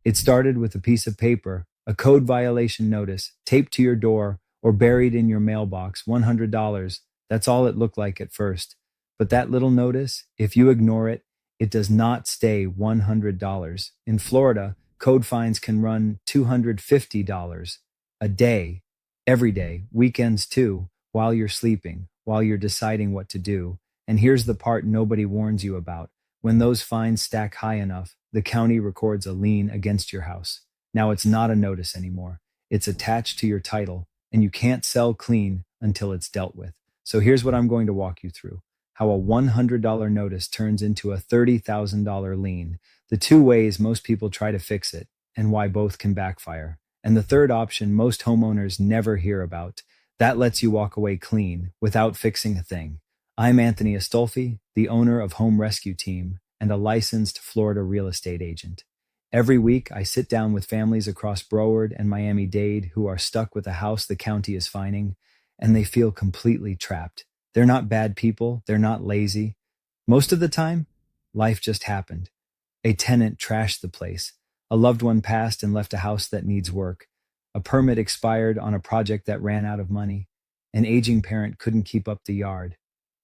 It started with a piece of paper, a code violation notice, taped to your door, or buried in your mailbox, $100. That's all it looked like at first. But that little notice, if you ignore it, it does not stay $100. In Florida, code fines can run $250 a day, every day, weekends too, while you're sleeping, while you're deciding what to do. And here's the part nobody warns you about. When those fines stack high enough, the county records a lien against your house. Now it's not a notice anymore. It's attached to your title, and you can't sell clean until it's dealt with. So here's what I'm going to walk you through: how a $100 notice turns into a $30,000 lien, the two ways most people try to fix it, and why both can backfire. And the third option most homeowners never hear about, that lets you walk away clean without fixing a thing. I'm Anthony Astolfi, the owner of Home Rescue Team and a licensed Florida real estate agent. Every week, I sit down with families across Broward and Miami-Dade who are stuck with a house the county is fining, and they feel completely trapped. They're not bad people. They're not lazy. Most of the time, life just happened. A tenant trashed the place. A loved one passed and left a house that needs work. A permit expired on a project that ran out of money. An aging parent couldn't keep up the yard.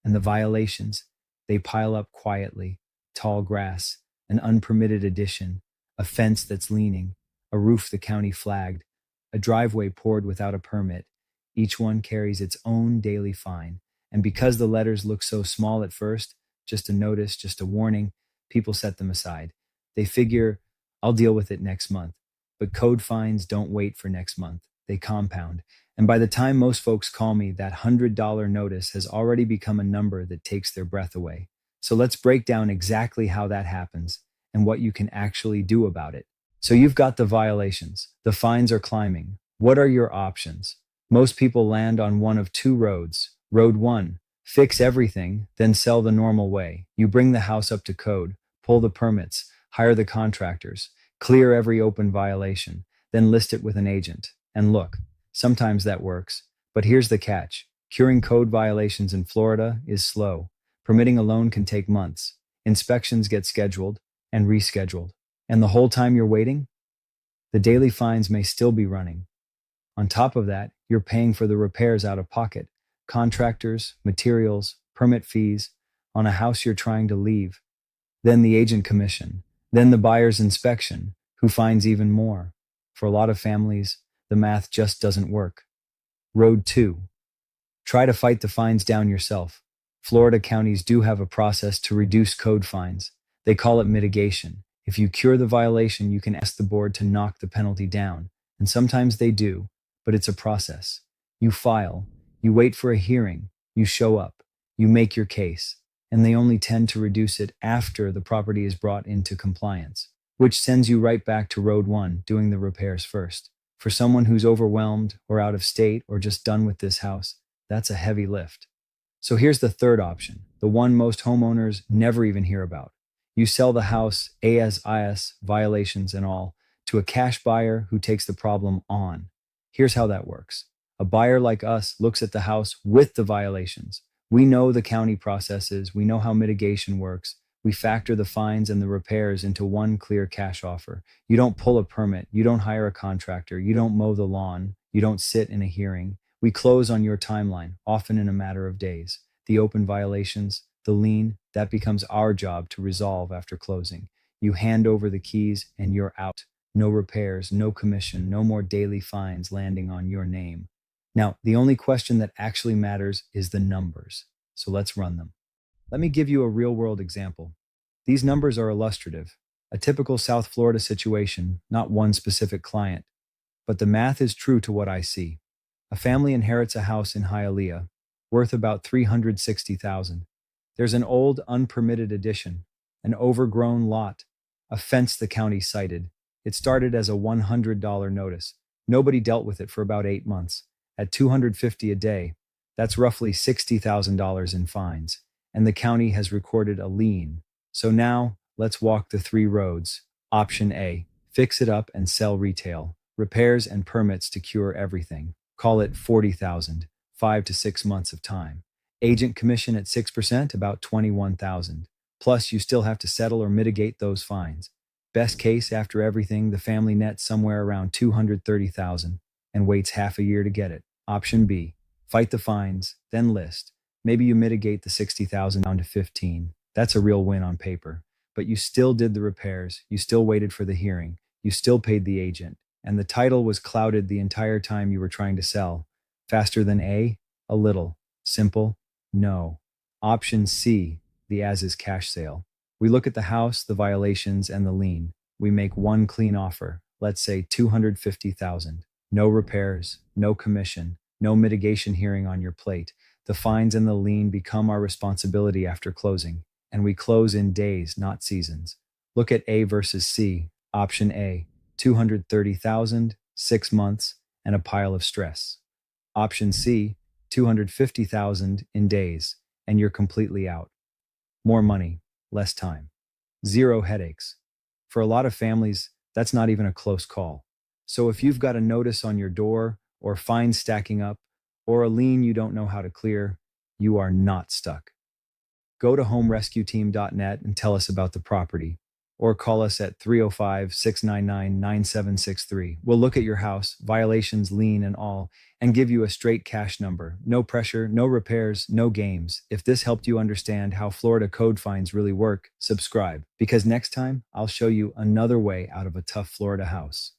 And the violations, they pile up quietly. Tall grass, an unpermitted addition, a fence that's leaning, a roof the county flagged, a driveway poured without a permit. Each one carries its own daily fine. And because the letters look so small at first, just a notice, just a warning, people set them aside. They figure, I'll deal with it next month. But code fines don't wait for next month. They compound. And by the time most folks call me, that $100 notice has already become a number that takes their breath away. So let's break down exactly how that happens and what you can actually do about it. So you've got the violations. The fines are climbing. What are your options? Most people land on one of two roads. Road 1, fix everything, then sell the normal way. You bring the house up to code, pull the permits, hire the contractors, clear every open violation, then list it with an agent. And look, sometimes that works. But here's the catch. Curing code violations in Florida is slow. Permitting a loan can take months. Inspections get scheduled and rescheduled. And the whole time you're waiting, the daily fines may still be running. On top of that, you're paying for the repairs out of pocket. Contractors, materials, permit fees on a house you're trying to leave. Then the agent commission. Then the buyer's inspection, who finds even more. For a lot of families, the math just doesn't work. Road 2. Try to fight the fines down yourself. Florida counties do have a process to reduce code fines. They call it mitigation. If you cure the violation, you can ask the board to knock the penalty down. And sometimes they do, but it's a process. You file, you wait for a hearing, you show up, you make your case, and they only tend to reduce it after the property is brought into compliance, which sends you right back to road 1, doing the repairs first. For someone who's overwhelmed or out of state or just done with this house, that's a heavy lift. So here's the third option, the one most homeowners never even hear about. You sell the house, AS-IS, violations and all, to a cash buyer who takes the problem on. Here's how that works. A buyer like us looks at the house with the violations. We know the county processes, we know how mitigation works. We factor the fines and the repairs into one clear cash offer. You don't pull a permit, you don't hire a contractor, you don't mow the lawn, you don't sit in a hearing. We close on your timeline, often in a matter of days. The open violations, the lien, that becomes our job to resolve after closing. You hand over the keys and you're out. No repairs, no commission, no more daily fines landing on your name. Now, the only question that actually matters is the numbers. So let's run them. Let me give you a real-world example. These numbers are illustrative, a typical South Florida situation, not one specific client. But the math is true to what I see. A family inherits a house in Hialeah, worth about $360,000. There's an old, unpermitted addition, an overgrown lot, a fence the county cited. It started as a $100 notice. Nobody dealt with it for about 8 months. At $250 a day, that's roughly $60,000 in fines. And the county has recorded a lien. So now, let's walk the 3 roads. Option A, fix it up and sell retail. Repairs and permits to cure everything. Call it $40,000, 5 to 6 months of time. Agent commission at 6%, about $21,000. Plus, you still have to settle or mitigate those fines. Best case, after everything, the family nets somewhere around 230,000 and waits half a year to get it. Option B, fight the fines, then list. Maybe you mitigate the 60,000 down to 15. That's a real win on paper. But you still did the repairs, you still waited for the hearing, you still paid the agent, and the title was clouded the entire time you were trying to sell. Faster than A? A little. Simple? No. Option C, the as-is cash sale. We look at the house, the violations, and the lien. We make one clean offer, let's say 250,000. No repairs, no commission, no mitigation hearing on your plate. The fines and the lien become our responsibility after closing, and we close in days, not seasons. Look at A versus C. Option A, 230,000, 6 months, and a pile of stress. Option C, 250,000 in days, and you're completely out. More money, less time. Zero headaches. For a lot of families, that's not even a close call. So if you've got a notice on your door, or fines stacking up, or a lien you don't know how to clear, you are not stuck. Go to homerescueteam.net and tell us about the property, or call us at 305-699-9763. We'll look at your house, violations, lien, and all, and give you a straight cash number. No pressure, no repairs, no games. If this helped you understand how Florida code fines really work, subscribe, because next time I'll show you another way out of a tough Florida house.